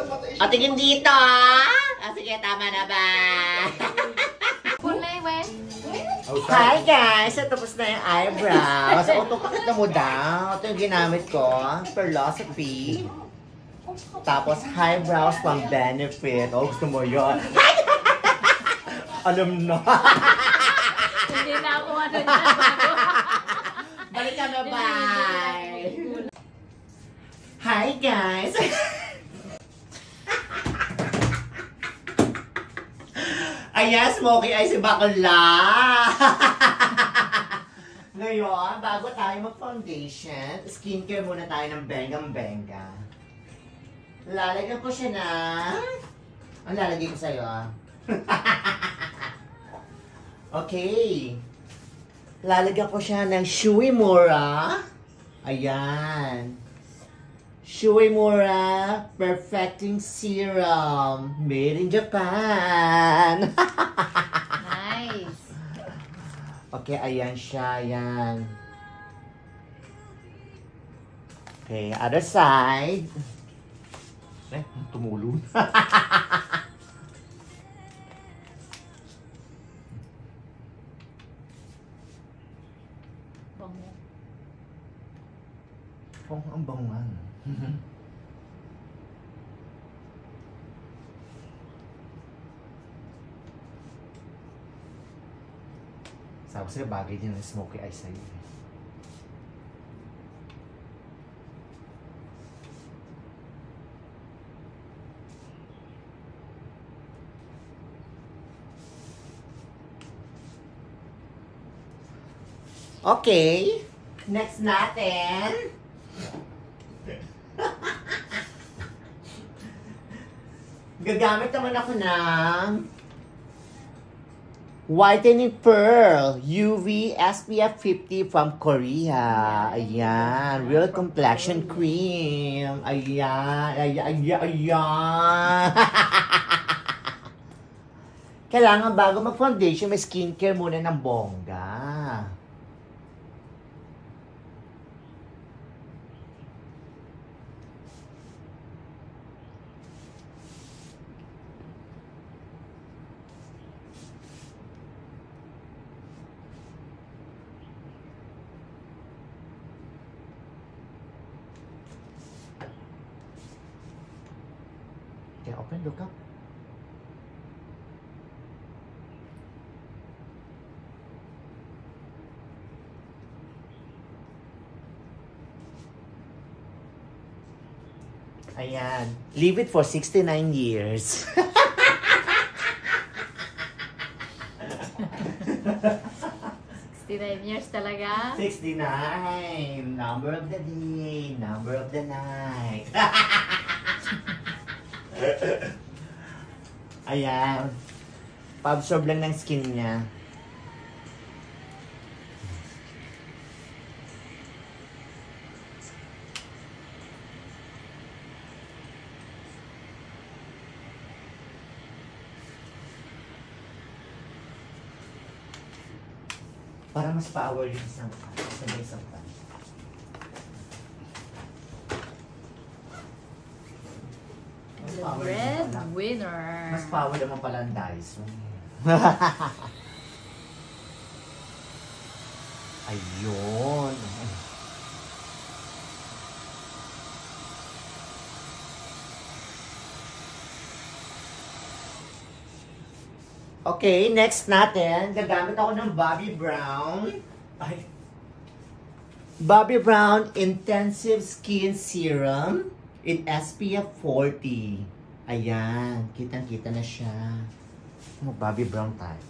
sa mata. Tingin dito, ah. Sige, tama na ba? Hi guys! So, tapos na yung eyebrows. Ito, pakita mo daw. Ito yung ginamit ko. Philosophy. Tapos, eyebrows pang benefit. Oh, gusto mo yun. Alam na. Hindi na ako ano na. Balik ka na, bye! Hi guys! Ayan, smoky eye si Bakla! Ngayon, bago tayo mag-foundation, skincare muna tayo ng Bengang-Benga. Lalagyan ko siya na... Ang lalagay ko sa'yo, ah. Okay. Lalagyan ko siya ng Shuimura. Ayan. Shuimura Perfecting Serum. Made in Japan. Nice. Okay, ayan siya. Ayan. Okay, other side. Tumulong. Ang bangan. Sabi sa'yo, bagay din ang smoky eye sa'yo. Okay. Next natin. Gagamit naman ako ng Whitening Pearl UV SPF 50 from Korea. Ayan. Real Complexion Cream. Ayan. Ayan. Kailangan bago mag-foundation, may skincare muna ng bongga. Okay, open, look up. Ayan. Leave it for 69 years. 69 years talaga? 69. Number of the day. Number of the night. Ayan. Pa-absorb lang ng skin niya. Para mas power yung isang pan. The breadwinner. Mas power naman pala ang Dyson. Ayun. Okay, next natin, gagamit ako ng Bobbi Brown. Bobbi Brown Intensive Skin Serum in SPF 40. Ayan, kitang-kita na siya. Bobbi Brown tayo.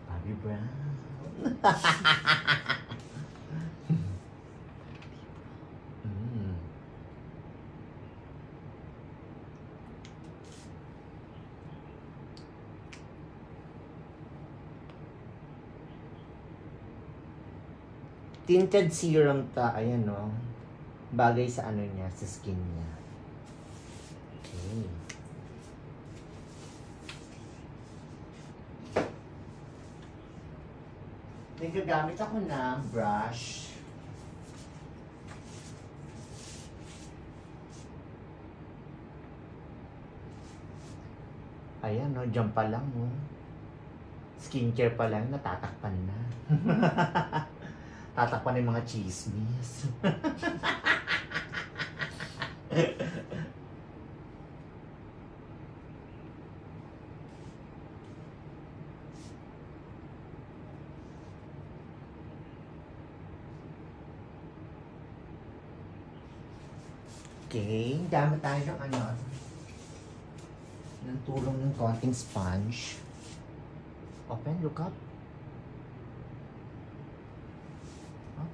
Bobbi Brown. Tinted serum ta, ayan no. Bagay sa ano niya, sa skin niya. Okay. Then gagamit ako ng brush. Ayan, no, dyan pa lang, no. Skincare pa lang, natatakpan na. Tatakpan ng mga chismis. Okay, gamit tayo ng ano, ng tulong ng konting sponge. Open, look up. Huh?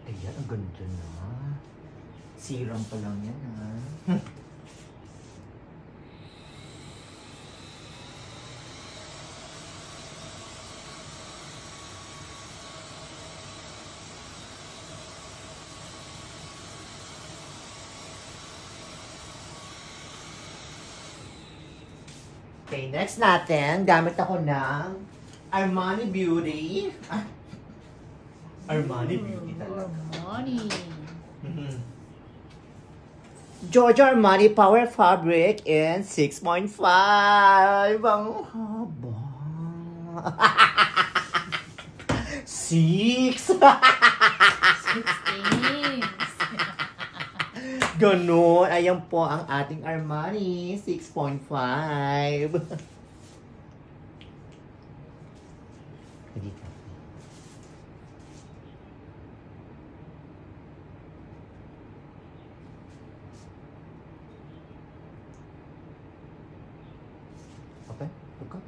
Ayan, ang ganda na. Serum pa lang yan, ha? Okay, next natin, gamit ako ng Armani Beauty. Armani Beauty talaga. Armani. Giorgio Armani Power Fabric in 6.5. Ang haba. 6. 16. Ganon. Ayan po ang ating Armani 6.5. Dito. Okay, look up.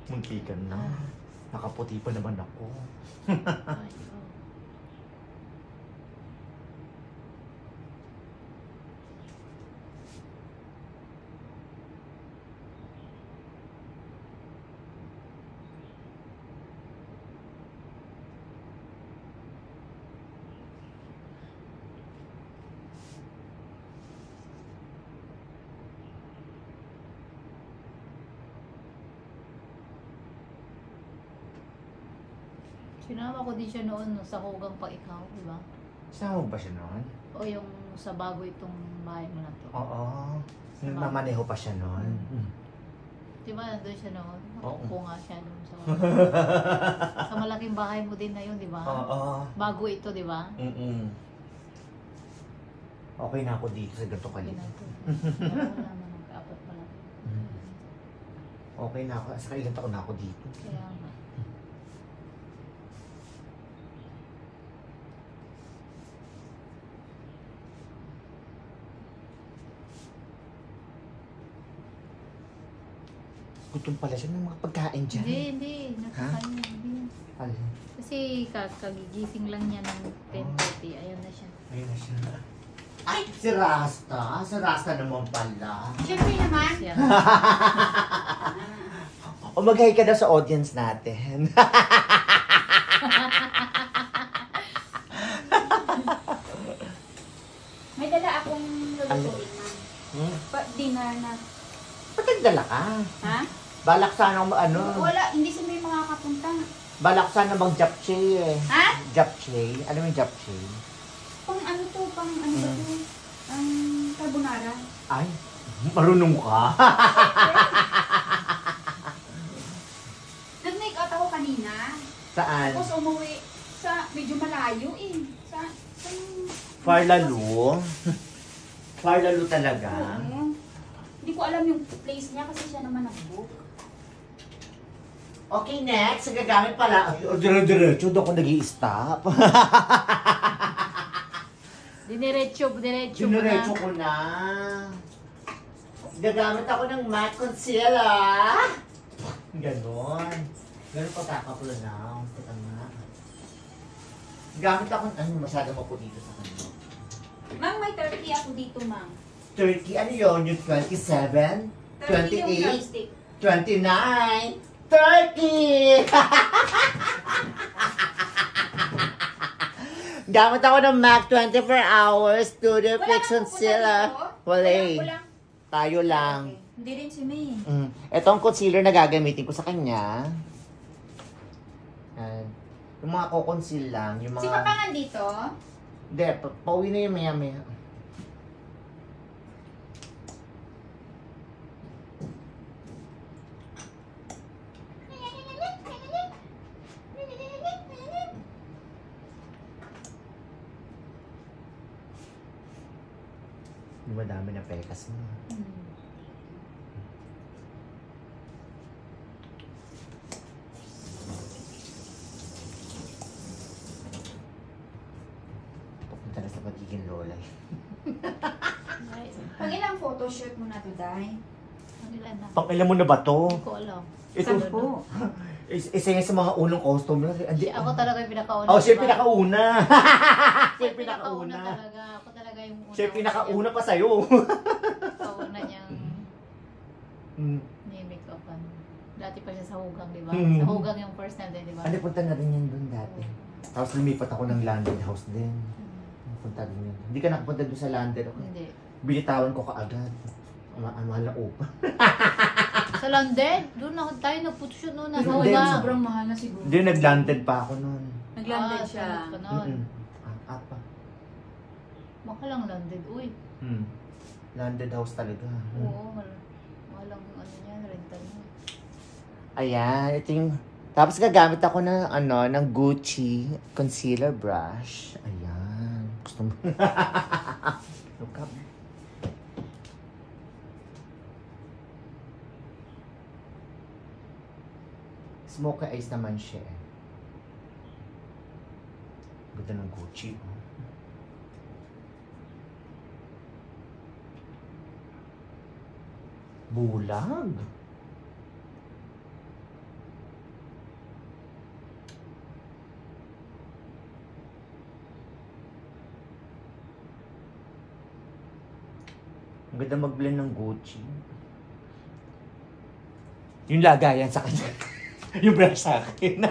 Muntikan na. Nakaputi pa naman ako. Ayaw. Sinama ko din siya noon no, sa Hugang pa ikaw, di ba? Saan mo ba siya noon? O yung sa bago itong bahay mo na to. Oo. Nagmamaneho pa siya noon. Di ba nandun siya noon? Oo. Nakaupo nga siya doon sa sa malaking bahay mo din na yun, di ba? Oo. Bago ito, di ba? Okay na ako dito sa ganito kalit. Wala naman, mag-apat pa lang. Okay na ako. Sa ilang taon na ako dito. Kaya nga. Gutom pala siya ng mga pagkain dyan. Hindi. Nakakain niya. Hindi. Alin? Kasi kagigising lang niya ng 10:30. Ayun na siya. Ayun na siya. Ay! Si Rasta. Si Rasta naman pala. Siyempre naman. Siya. O mag-hi ka daw sa audience natin. May dala akong lulutuin, ma'am. Dinner na. Ba't nagdala ka? Ha? Balak sana ano? Wala, hindi sila yung makakapunta. Balak sana bang japchae eh. Ha? Japchae? Ano yung japchae? Pang ano to? Pang ano ba to? Ang carbonara. Ay, marunong ka. Nag-make out ako kanina. Saan? Tapos umuwi sa medyo malayo eh. Sa Farlalo? Farlalo talaga? Oo. Hindi ko alam yung place niya kasi siya naman nag-book. Okay, next. Gagamit pala. Dire-diretso. Doon ako nag-i-stop. Diretso Diretso ko na. Gagamit ako ng matte concealer. Ganon. Ganon pagkakapulo na. Teka nga. Gamit ako. Ano, masyado mo po dito sa kanila. Ma'am, may 30 ako dito, ma'am. 30, ano yun? Yung 27? 30 yung 28? drumstick. 29? 30! Gamit ako ng MAC 24 hours Studio Fix Concealer. Wala eh. Tayo lang. Okay. Hindi rin si May. Ito ang concealer na gagamitin ko sa kanya. And, yung mga ko-conceal lang. Yung mga... Si Papa nga dito? Hindi, pauwi na yung maya-maya. Yung madami na pekas mo. Papunta na sa pagiging lola. Pag ilang photoshoot mo na to, Day? Pangilan mo na ba to? Hindi ko alam. Ito po. Isa yan sa mga unang customer. Ako talaga yung pinakauna. Oh, siya diba? pinakauna. Siya yung pinakauna talaga. Ako talaga yung una. Siya pinakauna pa sa'yo. Kauna niyang ni-make-upan. Dati pa siya sa Hugang, di ba? Sa Hugang yung first time din, di ba? Ano, punta na rin yan doon dati. Tapos lumipat ako ng landed house din. Punta din yan. Hindi ka nakapunta doon sa landed. Okay? Hindi. Binitawan ko kaagad. Ang mahal na upa. Sa London? Doon na tayo nagputoshoot noon. Nasa Hindi, Hugang. Sobrang mahal na siguro. Hindi, nag-landed pa ako noon. Nag-landed siya. Sa noon. Apa. Baka lang London. Uy. Landed house talaga. Oo. Walang ano niya, rental niya. Ayan, ito yung... Tapos gagamit ako ng, ng Gucci concealer brush. Ayan. Gusto mo? Look up. Smoky eyes naman siya. Ganda ng Gucci. Oh. Bulag. Ang ganda mag-blend ng Gucci. Yung lagayan sa kanya. Yung brush sa akin.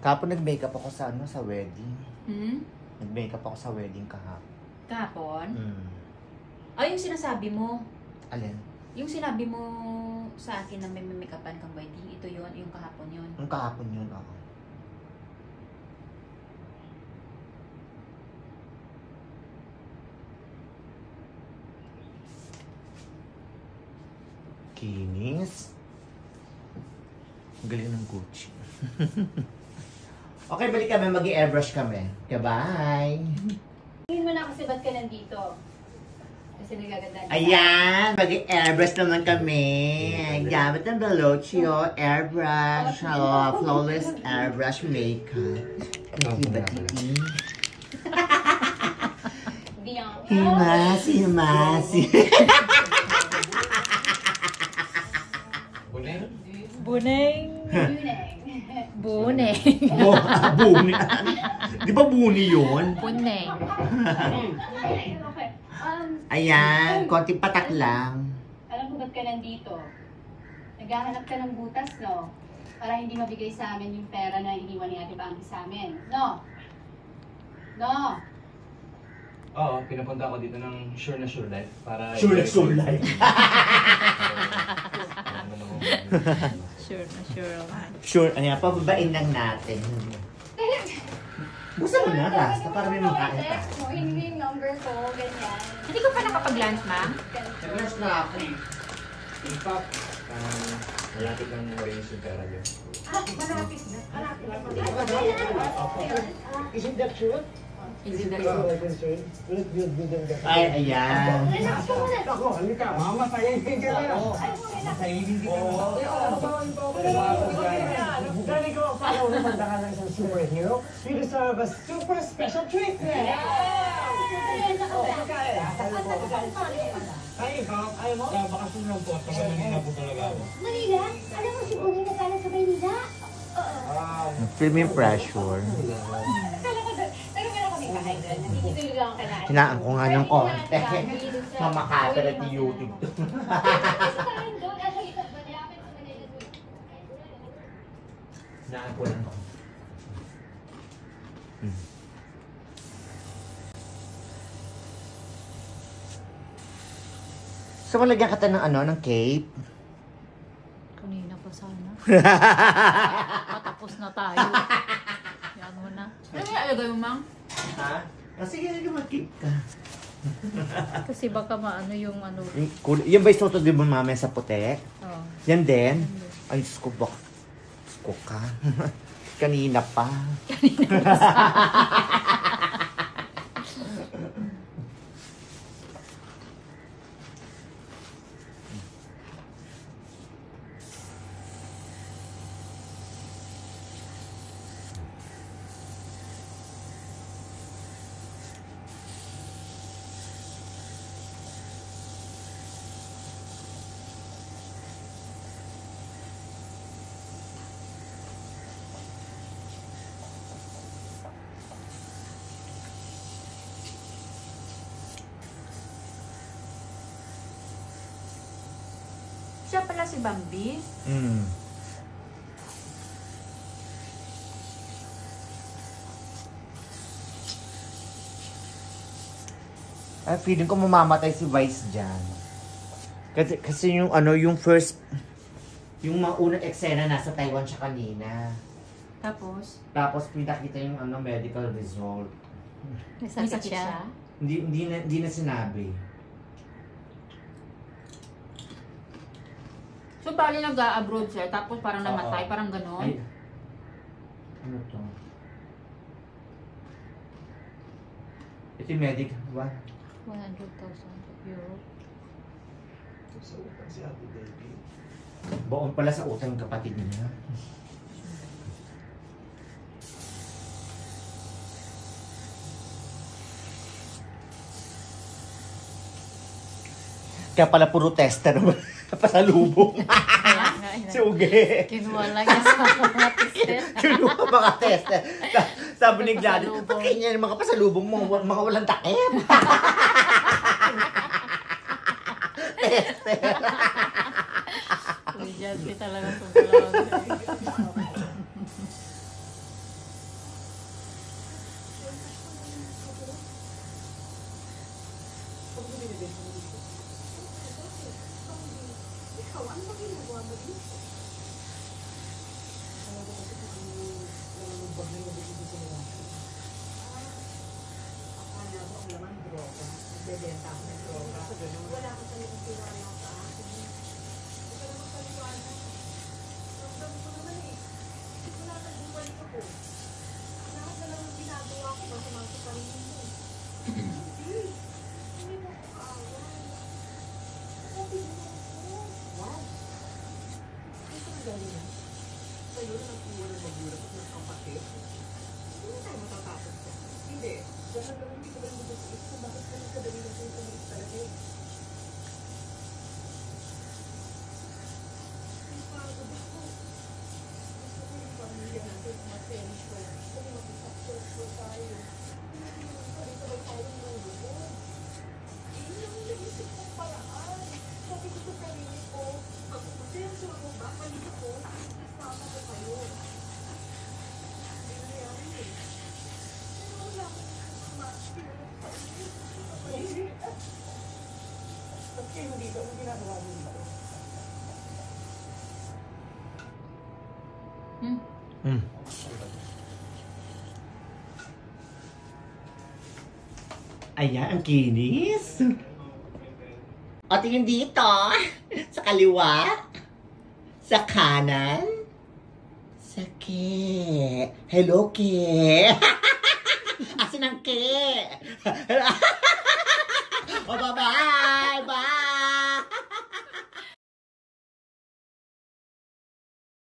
Kapon nag-makeup ako sa sa wedding. Nag-makeup ako sa wedding kahapon. Kahapon? Mm. Yung sinasabi mo. Alin? Yung sinabi mo sa akin na may make-upan kang wedding, ito yon, yung kahapon yon. Yung kahapon yun, ako. Kinis. Ang galing ng Gucci. Okay, balik kami. Mag-i-airbrush kami. Okay, bye! Tingin mo na kasi ba't ka nandito? Kasi nagaganda. Ayan! Mag-i-airbrush naman kami. gamit ng Velocio Airbrush, Flawless Airbrush Makeup. Titi. Himasi. Buneng. Buneng. Buni. Di ba buni yun? Buneng. Ayan, konting patak lang. Alam mo ba't ka nandito? Naghahanap ka ng butas, no? Para hindi mabigay sa amin yung pera na iniwan ni Ate Bambi sa amin. No? No? Oo, pinapunta ako dito ng Sure na Sure Life para... Sure life. Sure na sure. Sure, ano yan, pababain lang natin. Buksan mo na, Rasta, para may makain ka. Mo, hindi yung number ko, ganyan. Hindi ko pa nakapag-lunch, ma'am. Nag-lunch na ako. In fact, malapit lang ma-raise yung pera niyo. Malapit na. Isn't that true? Hindi na Ay, ayan. Ako, halika. Mama, sayangin ka na. Sayangin ka na. Dahil ikaw ang follow na tanda ka ng isang superhero, you deserve a super special treatment. Ay, ayaw mo? Bakasyon lang po at saka Manila po talaga ako. Manila? Alam mo si Bunay na kala sa Maynila? Feel me pressure. Hinaan ko nga ng konti. Mamakapalat ni YouTube. Hinaan ko lang. So, malagyan ka tayo ng ano, ng cape? Kanina pa sana. Patapos na tayo. Yan mo na. Ano yung alagay mo, ma'am? Ha? Sige, mag-cape ka. Kasi baka maano yung ano. Yan ba yung suto din mo mamaya sa puti? Oh. Yan din? Ay, Diyos ko ba? Diyos ko ka. Kanina pa. Siya pala si Bambi. Ay, feeling ko mamamatay si Vice dyan. Kasi yung ano, yung first, yung maunang eksena nasa Taiwan siya kanina. Tapos pinakita yung ano, medical result. May sakit siya. Hindi na sinabi. So, bali nag-abroad siya, tapos parang namatay, parang gano'n. Ay, ano to? Ito yung medic, ba? 100,000 euro. Sa utang si Ate Baby. Baon pala sa utang ng kapatid niya. Kaya pala puro tester naman. Pasalubong. Si Uge. Kinuha lang niya sa mga tester. Kinuha mga tester. Sabi ni Gladys, bakit niya yung mga pasalubong mo, mga walang takip? Tester. Uy, dyan kita talaga sobrang. Sa'yo na nakuha ng magulang at ng kapatid. Hindi tayo matatapos ka. Hindi. Dahil lang hindi ka ba naman sa isa, bakit ka nang kadali na sa'yo sa talaga eh? Ang pagod ako. Gusto ko yung pamilya natin matensyo. Gusto ko makipag-social tayo. Hindi naman sabay-sabay tayong nulubog. Yun lang yung naisip kong paraan. Sabi ko sa sarili ko, pag matensyo ako ba, palit ko, kasama ko kayo. Hindi nangyari eh. Pero wala akong kasama. At kayo dito, ang ginagawa mo dito? Ayan, ang kinis. O, tingin dito. Sa kaliwa. Sa kanan. Sa ke. Hello, ke. Asan ang ke?